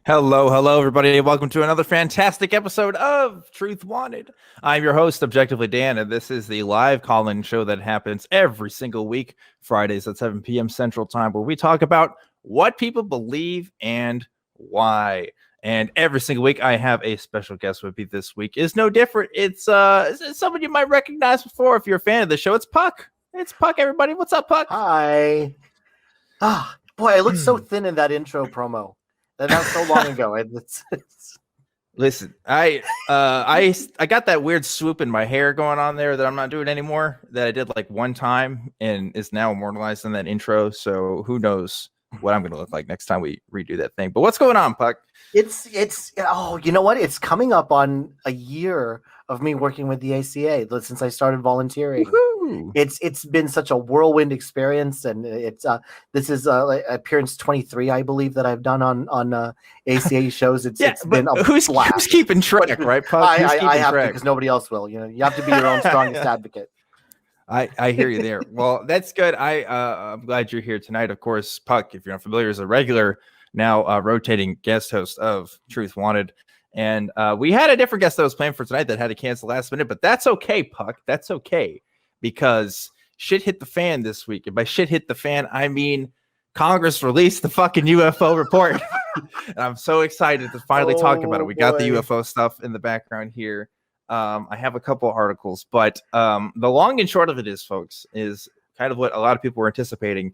Hello, everybody. Welcome to another fantastic episode of Truth Wanted. I'm your host, Objectively Dan, and this is the live call-in show that happens every single week, Fridays at 7 p.m. Central Time, where we talk about what people believe and why. And every single week, I have a special guest with me. This week is no different. It's someone you might recognize before if you're a fan of the show. It's Puck. It's Puck, everybody. What's up, Puck? Hi. Ah, boy, I look so thin in that intro promo. That was so long ago. Listen, I got that weird swoop in my hair going on there that I'm not doing anymore, that I did like one time and is now immortalized in that intro. So who knows what I'm going to look like next time we redo that thing. But what's going on, Puck? It's you know what? It's coming up on a year of me working with the ACA since I started volunteering. Woo-hoo. It's been such a whirlwind experience, and this is appearance 23, I believe, that I've done on ACA shows. It's been a who's keeping track, right, Puck? I have to, because nobody else will. You know, you have to be your own strongest advocate. I hear you there. Well, that's good. I'm glad you're here tonight. Of course, Puck, if you're not familiar, is a regular now rotating guest host of Truth Wanted. And we had a different guest that was planned for tonight that had to cancel last minute, but that's okay, Puck. That's okay, because shit hit the fan this week. And by shit hit the fan, I mean Congress released the fucking UFO report. And I'm so excited to finally talk about it. We got the UFO stuff in the background here. I have a couple of articles, but the long and short of it is, folks, is kind of what a lot of people were anticipating.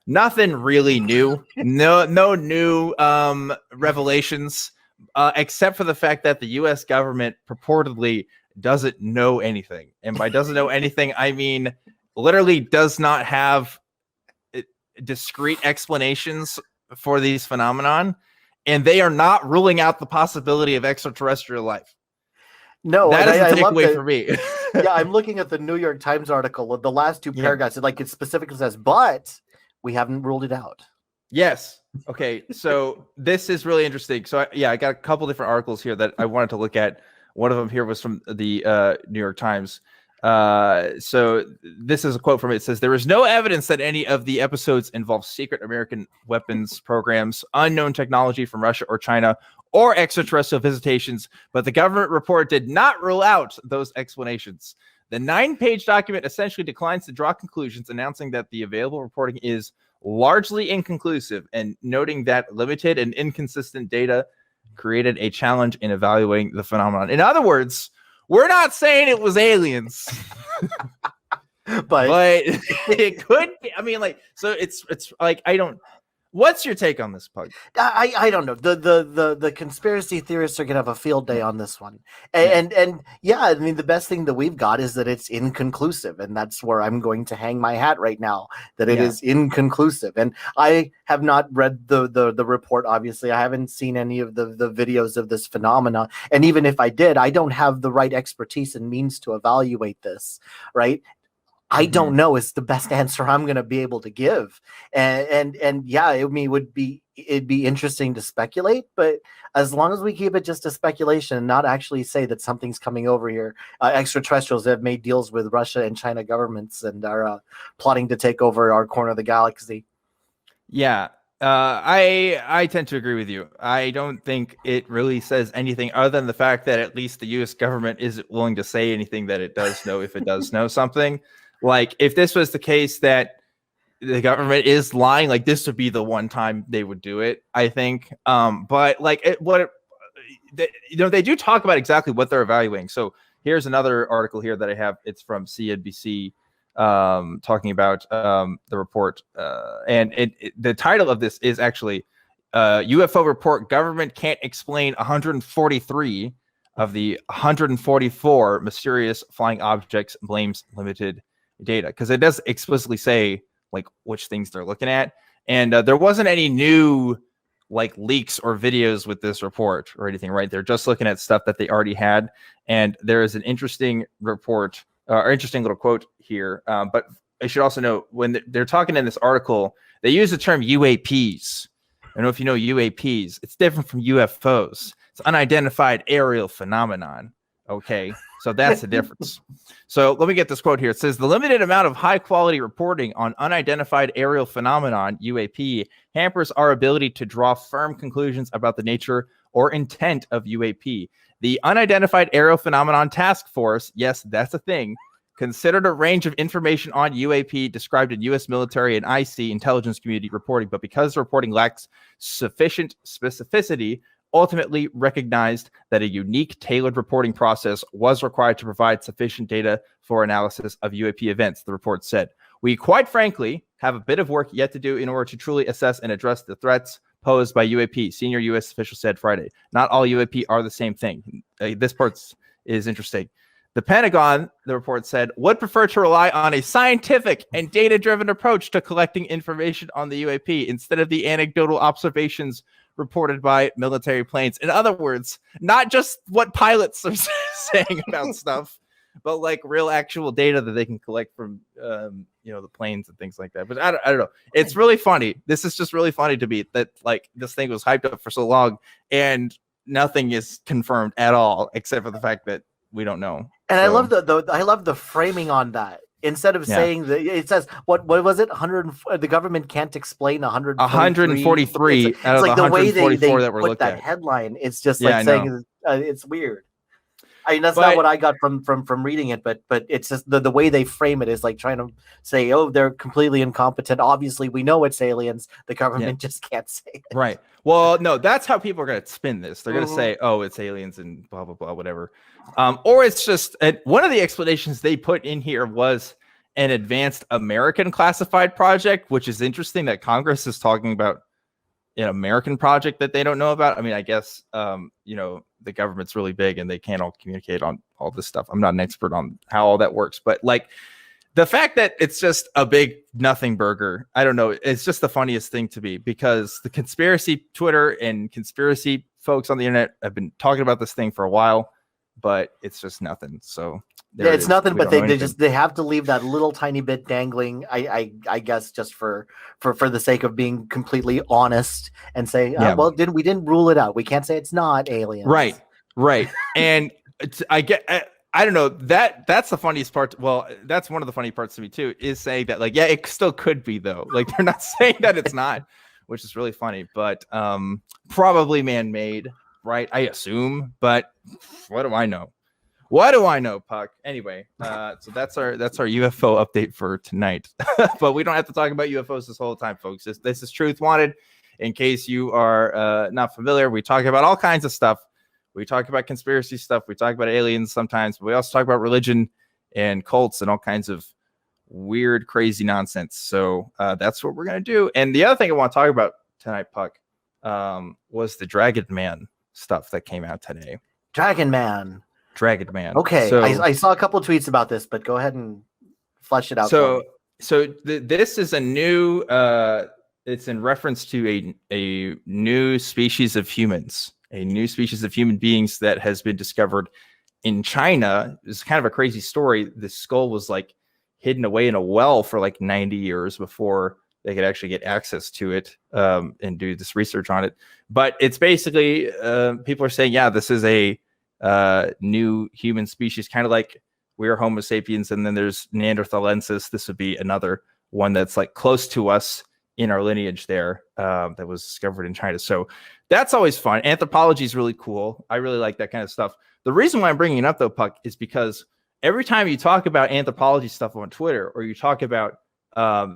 Nothing really new. No new revelations. Except for the fact that the U.S. government purportedly doesn't know anything. And by doesn't know anything, I mean literally does not have discrete explanations for these phenomenon. And they are not ruling out the possibility of extraterrestrial life. No, that is the takeaway for me. Yeah, I'm looking at the New York Times article. The last two paragraphs, it specifically says, but we haven't ruled it out. Yes. Okay. So this is really interesting. So I got a couple different articles here that I wanted to look at. One of them here was from the New York Times. So this is a quote from it. It says, "There is no evidence that any of the episodes involve secret American weapons programs, unknown technology from Russia or China, or extraterrestrial visitations, but the government report did not rule out those explanations. The 9-page document essentially declines to draw conclusions, announcing that the available reporting is largely inconclusive and noting that limited and inconsistent data created a challenge in evaluating the phenomenon." In other words, we're not saying it was aliens, but it could be. I mean, so it's like, what's your take on this, Pug? I don't know. The conspiracy theorists are gonna have a field day on this one. And yeah, I mean, the best thing that we've got is that it's inconclusive, and that's where I'm going to hang my hat right now, that it is inconclusive. And I have not read the report, obviously. I haven't seen any of the videos of this phenomena. And even if I did, I don't have the right expertise and means to evaluate this, right? I don't know is the best answer I'm going to be able to give. And yeah, I mean, it'd be interesting to speculate, but as long as we keep it just a speculation and not actually say that something's coming over here, extraterrestrials have made deals with Russia and China governments and are plotting to take over our corner of the galaxy. Yeah. I tend to agree with you. I don't think it really says anything other than the fact that at least the U.S. government isn't willing to say anything that it does know, if it does know something. Like, if this was the case that the government is lying, like, this would be the one time they would do it, I think. But they do talk about exactly what they're evaluating. So here's another article here that I have. It's from CNBC, talking about the report. And the title of this is actually UFO report, government can't explain 143 of the 144 mysterious flying objects, blames limited data, because it does explicitly say like which things they're looking at. And there wasn't any new like leaks or videos with this report or anything, right? They're just looking at stuff that they already had. And there is an interesting report or interesting little quote here. But I should also know, when they're talking in this article, they use the term UAPs. I don't know if you know UAPs. It's different from UFOs. It's unidentified aerial phenomenon. Okay, so that's the difference. So let me get this quote here. It says, the limited amount of high quality reporting on unidentified aerial phenomenon, UAP, hampers our ability to draw firm conclusions about the nature or intent of UAP. The Unidentified Aerial Phenomenon Task Force, yes, that's a thing, considered a range of information on UAP described in U.S. military and IC intelligence community reporting, but because the reporting lacks sufficient specificity, ultimately recognized that a unique tailored reporting process was required to provide sufficient data for analysis of UAP events, the report said. We quite frankly have a bit of work yet to do in order to truly assess and address the threats posed by UAP, senior U.S. official said Friday. Not all UAP are the same thing. This part is interesting. The Pentagon, the report said, would prefer to rely on a scientific and data-driven approach to collecting information on the UAP instead of the anecdotal observations reported by military planes. In other words, not just what pilots are saying about stuff, but like real actual data that they can collect from the planes and things like that. But I don't know. It's really funny. This is just really funny to me that like this thing was hyped up for so long and nothing is confirmed at all, except for the fact that we don't know. And so, I love the framing on that. Instead of saying that, it says what was it? 100. The government can't explain 143. It's like the way they that put that headline. It's just like saying it's weird. I mean, that's not what I got from reading it, but it's just the way they frame it is like trying to say, oh, they're completely incompetent. Obviously, we know it's aliens. The government just can't say it. Right. Well, no, that's how people are going to spin this. They're going to say, oh, it's aliens and blah, blah, blah, whatever. Or it's just one of the explanations they put in here was an advanced American classified project, which is interesting that Congress is talking about an American project that they don't know about. I mean, I guess, the government's really big and they can't all communicate on all this stuff. I'm not an expert on how all that works, but like the fact that it's just a big nothing burger, I don't know. It's just the funniest thing to me because the conspiracy Twitter and conspiracy folks on the internet have been talking about this thing for a while, but it's just nothing. So it's nothing, but they have to leave that little tiny bit dangling. I guess just for the sake of being completely honest and say, we didn't rule it out. We can't say it's not aliens. Right. And I don't know, that's the funniest part. Well, that's one of the funny parts to me too, is saying that like, yeah, it still could be though. Like they're not saying that it's not, which is really funny, but probably man-made, right? I assume, but what do I know? What do I know, Puck? Anyway, so that's our UFO update for tonight. But we don't have to talk about UFOs this whole time, folks. This is Truth Wanted. In case you are not familiar, we talk about all kinds of stuff. We talk about conspiracy stuff. We talk about aliens sometimes. But we also talk about religion and cults and all kinds of weird, crazy nonsense. So that's what we're going to do. And the other thing I want to talk about tonight, Puck, was the Dragon Man stuff that came out today. Dragon Man. Okay, so, I saw a couple of tweets about this, but go ahead and flesh it out. This is a new. It's in reference to a new species of humans, a new species of human beings that has been discovered in China. It's kind of a crazy story. The skull was like hidden away in a well for like 90 years before they could actually get access to it and do this research on it. But it's basically people are saying, yeah, this is a new human species, kind of like we're Homo sapiens, and then there's Neanderthalensis. This would be another one that's like close to us in our lineage there, that was discovered in China. So that's always fun. Anthropology is really cool. I really like that kind of stuff. The reason why I'm bringing it up though, Puck, is because every time you talk about anthropology stuff on Twitter, or you talk about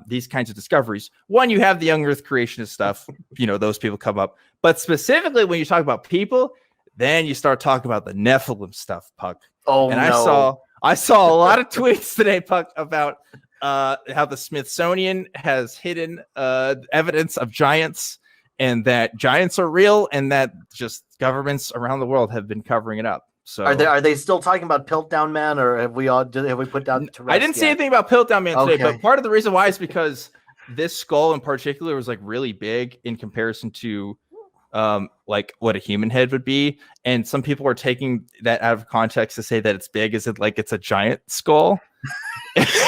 these kinds of discoveries, one, you have the young earth creationist stuff, those people come up, but specifically when you talk about people, then you start talking about the Nephilim stuff, Puck. Oh, and no. I saw a lot of tweets today, Puck, about how the Smithsonian has hidden evidence of giants, and that giants are real, and that just governments around the world have been covering it up. So are they still talking about Piltdown Man, or have we put down to rest I didn't see anything about Piltdown Man today, Okay. but part of the reason why is because this skull in particular was like really big in comparison to like what a human head would be, and some people are taking that out of context to say that it's big as it like it's a giant skull.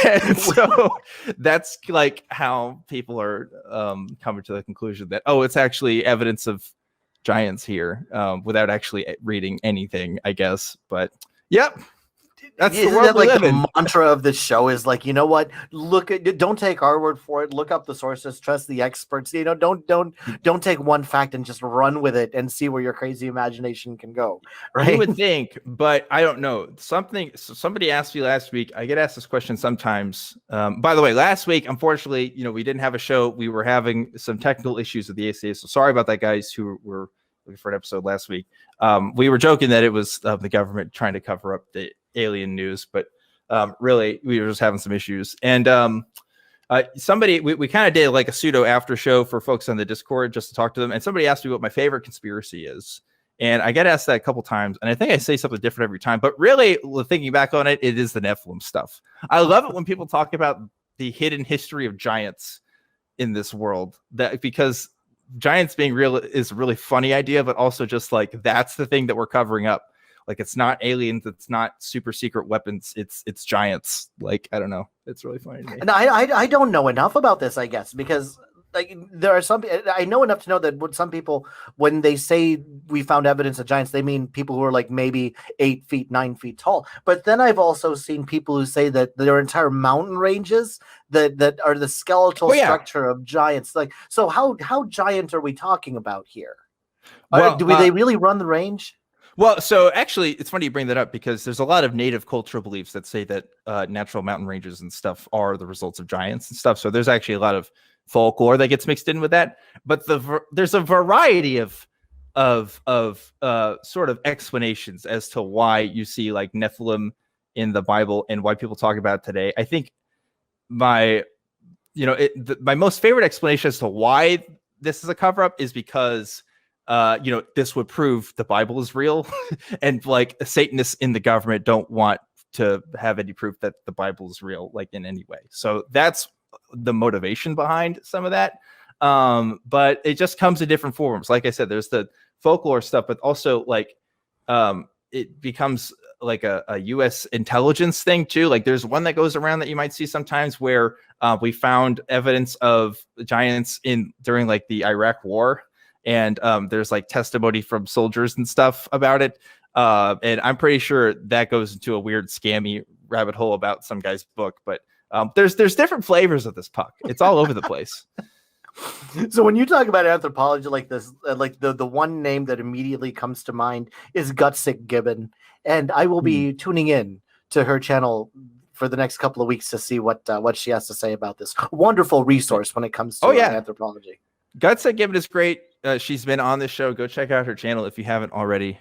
And so that's like how people are coming to the conclusion that it's actually evidence of giants here, without actually reading anything, I guess. But Yep. That's the Isn't world that we like live the in. mantra of the show is like, you know what? Don't take our word for it. Look up the sources, trust the experts. You know, don't take one fact and just run with it and see where your crazy imagination can go. Right? You would think, but I don't know. Somebody asked me last week. I get asked this question sometimes. By the way, last week, unfortunately, we didn't have a show. We were having some technical issues with the ACA. So sorry about that, guys who were looking for an episode last week. We were joking that it was the government trying to cover up the alien news, but really we were just having some issues. And we kind of did like a pseudo after show for folks on the Discord just to talk to them. And somebody asked me what my favorite conspiracy is. And I get asked that a couple times, and I think I say something different every time. But really, thinking back on it, it is the Nephilim stuff. I love it when people talk about the hidden history of giants in this world, that because giants being real is a really funny idea, but also just like that's the thing that we're covering up. Like it's not aliens, it's not super secret weapons, it's giants. Like I don't know, it's really funny to me. And I don't know enough about this, I guess, because like there are some, I know enough to know that what some people, when they say we found evidence of giants, they mean people who are like maybe 8 feet, 9 feet tall. But then I've also seen people who say that there are entire mountain ranges that are the skeletal structure of giants. Like, so how giant are we talking about here? Well, they really run the range? Well, so actually, it's funny you bring that up because there's a lot of native cultural beliefs that say that natural mountain ranges and stuff are the results of giants and stuff. So there's actually a lot of folklore that gets mixed in with that. But there's a variety of sort of explanations as to why you see like Nephilim in the Bible and why people talk about it today. I think my most favorite explanation as to why this is a cover up is because this would prove the Bible is real and like Satanists in the government don't want to have any proof that the Bible is real, like in any way. So that's the motivation behind some of that. But it just comes in different forms. Like I said, there's the folklore stuff, but also like it becomes like a U.S. intelligence thing too. Like there's one that goes around that you might see sometimes where we found evidence of giants during like the Iraq War. And there's like testimony from soldiers and stuff about it. And I'm pretty sure that goes into a weird scammy rabbit hole about some guy's book. But there's different flavors of this puck. It's all over the place. So when you talk about anthropology like this, like the one name that immediately comes to mind is Gutsick Gibbon. And I will be tuning in to her channel for the next couple of weeks to see what she has to say about this wonderful resource when it comes to anthropology. Gutsick Gibbon is great. She's been on this show. Go check out her channel if you haven't already.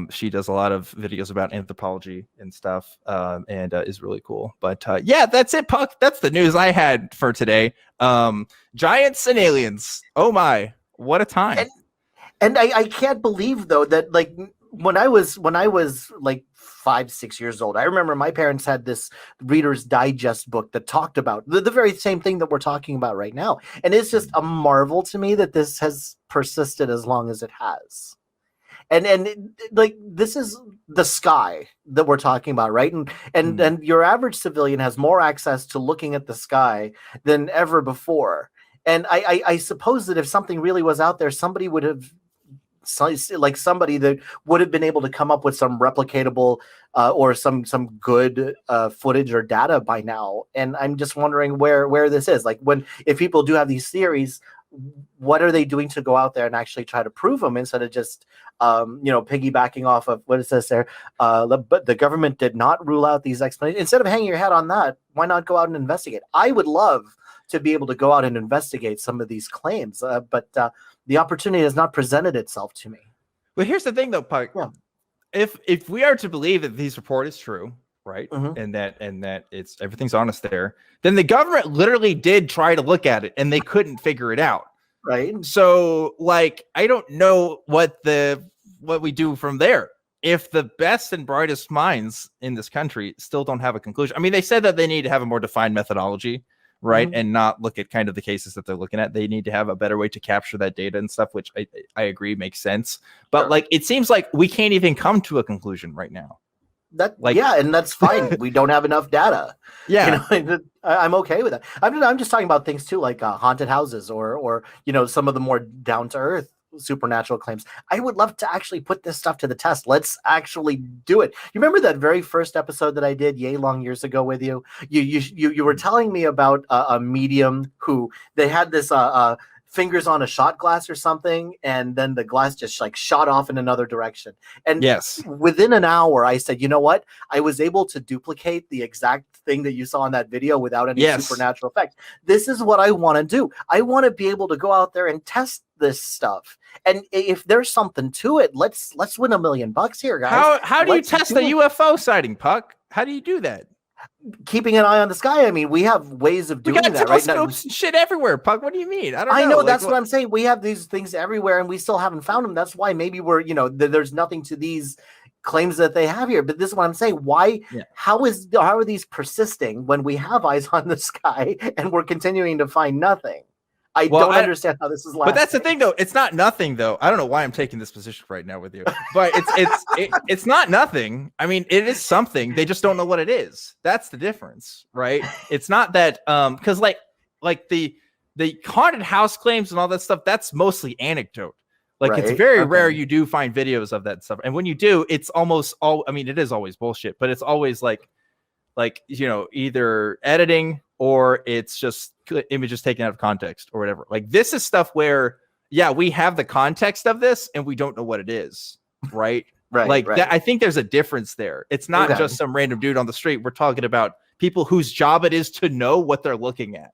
She does a lot of videos about anthropology and stuff, and is really cool. But that's it, Puck. That's the news I had for today. Giants and aliens. Oh my, what a time! And I can't believe though that like when I was like 5-6 years old, I remember my parents had this Reader's Digest book that talked about the very same thing that we're talking about right now. And it's just a marvel to me that this has persisted as long as it has. And like this is the sky that we're talking about, right? And your average civilian has more access to looking at the sky than ever before. And I suppose that if something really was out there, somebody would have somebody that would have been able to come up with some replicatable or some good footage or data by now. And I'm just wondering where this is. Like if people do have these theories, what are they doing to go out there and actually try to prove them instead of just piggybacking off of what it says there? But the government did not rule out these explanations. Instead of hanging your hat on that, why not go out and investigate? I would love to be able to go out and investigate some of these claims, but the opportunity has not presented itself to me. But here's the thing, though, Puck. Yeah. If we are to believe that this report is true, right, and that it's everything's honest there, then the government literally did try to look at it and they couldn't figure it out, right? So, like, I don't know what we do from there. If the best and brightest minds in this country still don't have a conclusion, I mean, they said that they need to have a more defined methodology. Right. And not look at kind of the cases that they're looking at. They need to have a better way to capture that data and stuff, which I agree makes sense. But like, it seems like we can't even come to a conclusion right now. And that's fine. We don't have enough data. Yeah. I'm okay with that. I'm just talking about things too, like haunted houses or some of the more down to earth supernatural claims. I would love to actually put this stuff to the test. Let's actually do it. You remember that very first episode that I did yay long years ago with you? You were telling me about a medium who they had this fingers on a shot glass or something, and then the glass just like shot off in another direction. And Yes. within an hour, I said, you know what? I was able to duplicate the exact thing that you saw in that video without any supernatural effects. This is what I want to do. I want to be able to go out there and test this stuff. And if there's something to it, let's win $1 million here, guys. How do you test a UFO sighting, Puck? How do you do that? Keeping an eye on the sky. I mean, we have ways of doing that right now. And shit everywhere, Puck. What do you mean? I know like, that's what I'm saying. We have these things everywhere, and we still haven't found them. That's why maybe we're, there's nothing to these claims that they have here. But this is what I'm saying. Why? Yeah. How are these persisting when we have eyes on the sky and we're continuing to find nothing? I don't understand how this is lasting. But that's the thing, though. It's not nothing, though. I don't know why I'm taking this position right now with you, but it's not nothing. I mean, it is something. They just don't know what it is. That's the difference, right? It's not that because like the haunted house claims and all that stuff. That's mostly anecdote. Like it's very rare you do find videos of that stuff, and when you do, it's almost all. I mean, it is always bullshit, but it's always like either editing or it's just images taken out of context or whatever. Like this is stuff where, we have the context of this and we don't know what it is. Right. Right. That, I think there's a difference there. It's not just some random dude on the street. We're talking about people whose job it is to know what they're looking at.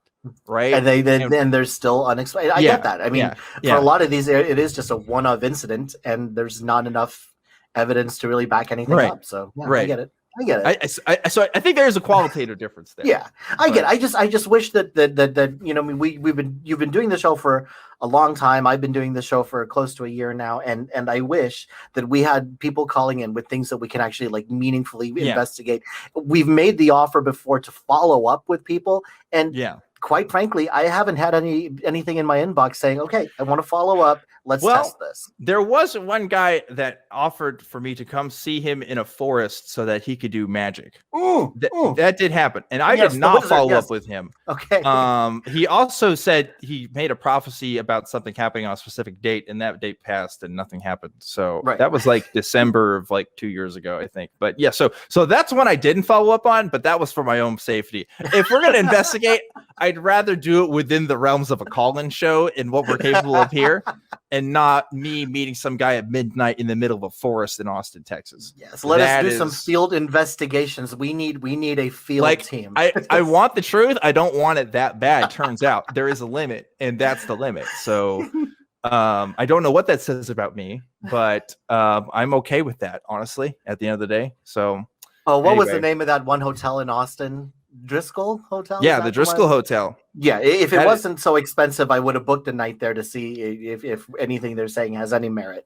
Right. And they're still unexplained. I get that. I mean, for a lot of these, it is just a one-off incident and there's not enough evidence to really back anything up. So I get it. I get it. So I think there is a qualitative difference there. Yeah, I get it. I just wish that you've been doing the show for a long time. I've been doing the show for close to a year now, and I wish that we had people calling in with things that we can actually like meaningfully investigate. We've made the offer before to follow up with people, and quite frankly, I haven't had anything in my inbox saying, "Okay, I want to follow up. Let's test this." There was one guy that offered for me to come see him in a forest so that he could do magic. That did happen, and I did not follow up with him. Okay. He also said he made a prophecy about something happening on a specific date, and that date passed, and nothing happened. So that was like December of like 2 years ago, I think. But yeah, so that's one I didn't follow up on, but that was for my own safety. If we're gonna investigate, I'd rather do it within the realms of a call-in show and what we're capable of here. And not me meeting some guy at midnight in the middle of a forest in Austin, Texas. Yes, let us do some field investigations. We need a field team. I want the truth. I don't want it that bad. Turns out there is a limit, and that's the limit. So I don't know what that says about me, but I'm okay with that, honestly, at the end of the day. So what was the name of that one hotel in Austin? Driscoll Hotel? Yeah, the Driscoll Hotel. Yeah, if it wasn't so expensive, I would have booked a night there to see if anything they're saying has any merit.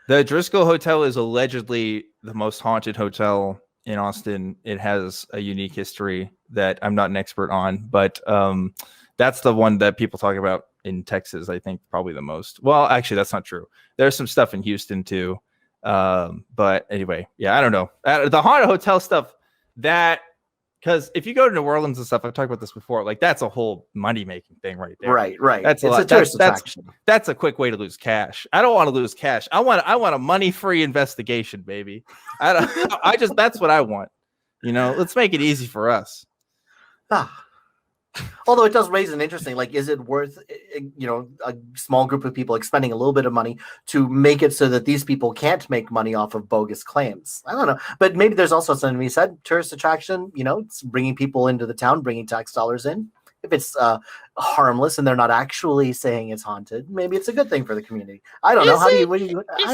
The Driscoll Hotel is allegedly the most haunted hotel in Austin. It has a unique history that I'm not an expert on, but that's the one that people talk about in Texas, I think, probably the most. Well, actually, that's not true. There's some stuff in Houston, too. But anyway, I don't know. The haunted hotel stuff, because if you go to New Orleans and stuff, I've talked about this before. Like that's a whole money-making thing right there. Right. That's a tourist attraction. That's a quick way to lose cash. I don't want to lose cash. I want a money-free investigation, baby. That's what I want. Let's make it easy for us. Although it does raise an interesting, is it worth, a small group of people expending a little bit of money to make it so that these people can't make money off of bogus claims? I don't know. But maybe there's also something to be said. Tourist attraction, it's bringing people into the town, bringing tax dollars in. If it's harmless and they're not actually saying it's haunted, maybe it's a good thing for the community. I don't know. I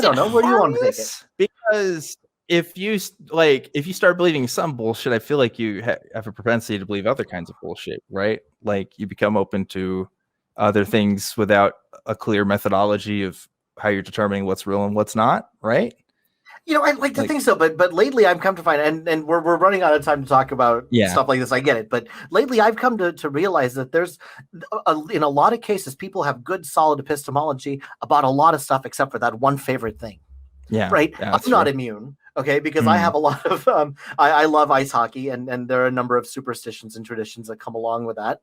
don't know. Where do you want to take it? Because if you start believing some bullshit, I feel like you have a propensity to believe other kinds of bullshit, right? Like you become open to other things without a clear methodology of how you're determining what's real and what's not, right? I'd like to think so, but lately I've come to find, and we're running out of time to talk about stuff like this. I get it, but lately I've come to realize that there's, in a lot of cases, people have good, solid epistemology about a lot of stuff except for that one favorite thing. Yeah. Right. Yeah, I'm that's not true. immune. Okay. Because I have a lot of, I love ice hockey, and there are a number of superstitions and traditions that come along with that.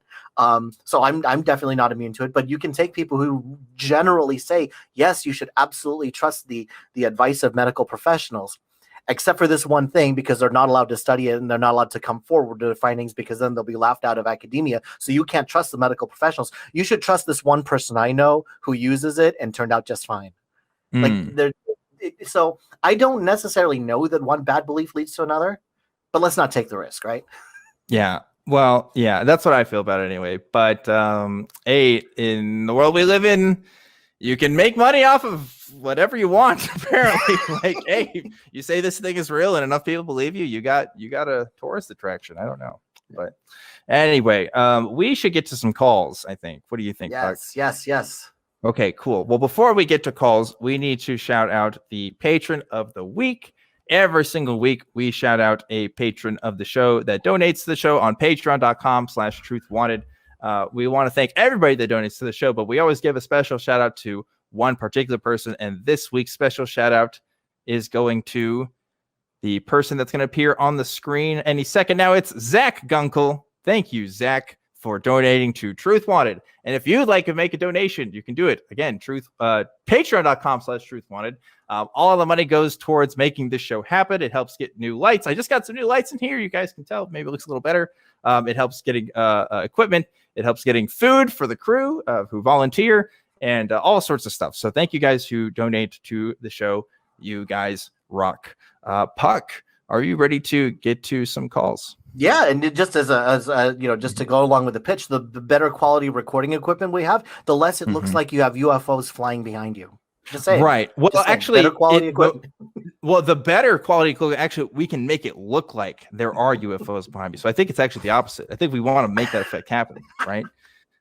So I'm definitely not immune to it, but you can take people who generally say, yes, you should absolutely trust the advice of medical professionals, except for this one thing, because they're not allowed to study it and they're not allowed to come forward to the findings, because then they'll be laughed out of academia. So you can't trust the medical professionals. You should trust this one person I know who uses it and turned out just fine. Like so I don't necessarily know that one bad belief leads to another, but let's not take the risk, right? Yeah. Well, yeah, that's what I feel about it anyway. But hey, in the world we live in, you can make money off of whatever you want, apparently. Like, hey, you say this thing is real and enough people believe you, you got a tourist attraction. I don't know. But anyway, we should get to some calls, I think. What do you think, Puck? Yes. Okay, cool. Well, before we get to calls, we need to shout out the patron of the week. Every single week, we shout out a patron of the show that donates to the show on patreon.com/truthwanted. We want to thank everybody that donates to the show, but we always give a special shout out to one particular person. And this week's special shout out is going to the person that's going to appear on the screen any second now. It's Zach Gunkel. Thank you, Zach, for donating to Truth Wanted. And if you'd like to make a donation, you can do it. Again, patreon.com/truthwanted. All of the money goes towards making this show happen. It helps get new lights. I just got some new lights in here. You guys can tell. Maybe it looks a little better. It helps getting equipment. It helps getting food for the crew who volunteer and all sorts of stuff. So thank you guys who donate to the show. You guys rock. Puck, are you ready to get to some calls? Yeah, and just as a just to go along with the pitch, the better quality recording equipment we have, the less it looks like you have UFOs flying behind you. Just saying. Right. Well, actually, better quality equipment. The better quality equipment, actually, we can make it look like there are UFOs behind me. So I think it's actually the opposite. I think we want to make that effect happen, right?